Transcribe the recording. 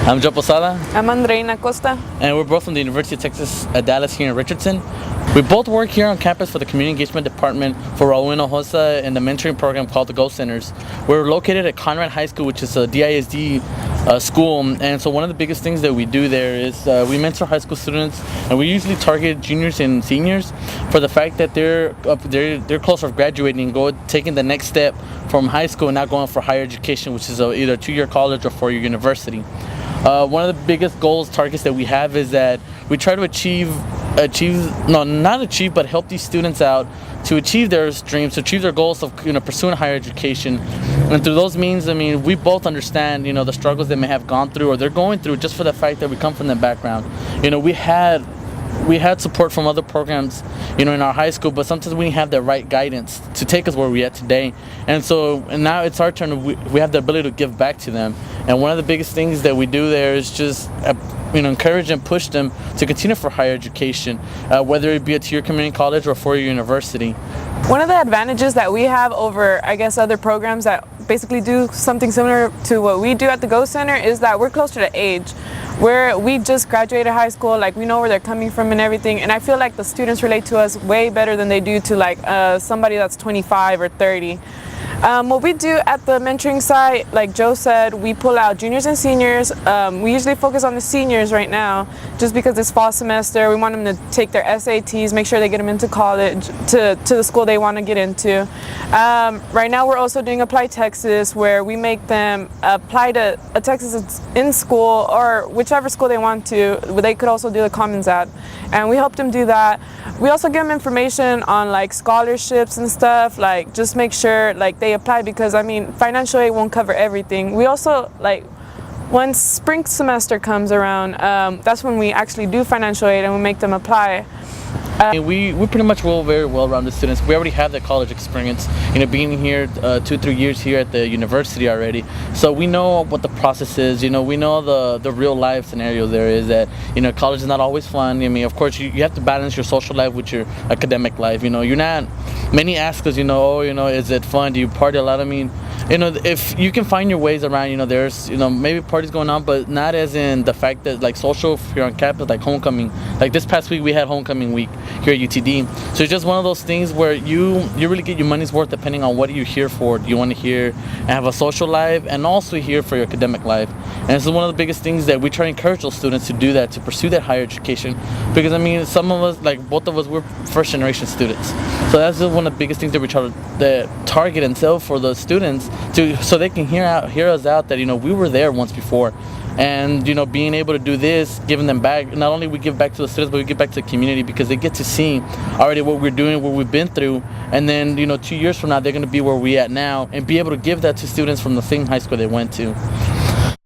I'm Joe Posada. I'm Andreina Costa. And we're both from the University of Texas at Dallas here in Richardson. We both work here on campus for the Community Engagement Department for Raul Hinojosa and the mentoring program called the Go Centers. We're located at Conrad High School, which is a DISD school, and so one of the biggest things that we do there is we mentor high school students, and we usually target juniors and seniors for the fact that they're close to graduating, taking the next step from high school and not going for higher education, which is either a 2-year college or 4-year university. One of the biggest targets that we have is that we try to help these students out to achieve their dreams, to achieve their goals of pursuing higher education. And through those means, I mean, we both understand the struggles they may have gone through or they're going through just for the fact that we come from that background. We had support from other programs, in our high school, but sometimes we didn't have the right guidance to take us where we're at today. And now it's our turn. We have the ability to give back to them. And one of the biggest things that we do there is just encourage and push them to continue for higher education, whether it be a 2-year community college or a 4-year university. One of the advantages that we have over, other programs that basically do something similar to what we do at the Go Center is that we're closer to age. We just graduated high school, we know where they're coming from and everything, and I feel like the students relate to us way better than they do to somebody that's 25 or 30. What we do at the mentoring site, like Joe said, we pull out juniors and seniors. We usually focus on the seniors right now just because it's fall semester. We want them to take their SATs, make sure they get them into college, to the school they want to get into. Right now we're also doing Apply Texas, where we make them apply to a Texas in school or whichever school they want to. They could also do the Commons App, and we help them do that. We also give them information on scholarships and stuff, just make sure they apply, because financial aid won't cover everything. We also when spring semester comes around, that's when we actually do financial aid and we make them apply. We pretty much roll very well-rounded students. We already have that college experience, being here 2-3 years here at the university already. So we know what the process is. We know the real life scenario there is that college is not always fun. Of course you have to balance your social life with your academic life. You're not. Many ask us, is it fun? Do you party a lot? If you can find your ways around, there's maybe parties going on, but not as in the fact that social here on campus, homecoming. This past week we had homecoming week here at UTD. So it's just one of those things where you really get your money's worth depending on what you're here for. Do you want to hear and have a social life and also here for your academic life? And this is one of the biggest things that we try to encourage those students to do, that to pursue that higher education, because some of us, both of us, we're first generation students. So that's just one of the biggest things that we try to target and sell for the students, so they can hear us out that we were there once before. And being able to do this, giving them back, not only we give back to the students, but we give back to the community, because they get to see already what we're doing, what we've been through, and then 2 years from now they're going to be where we're at now and be able to give that to students from the same high school they went to.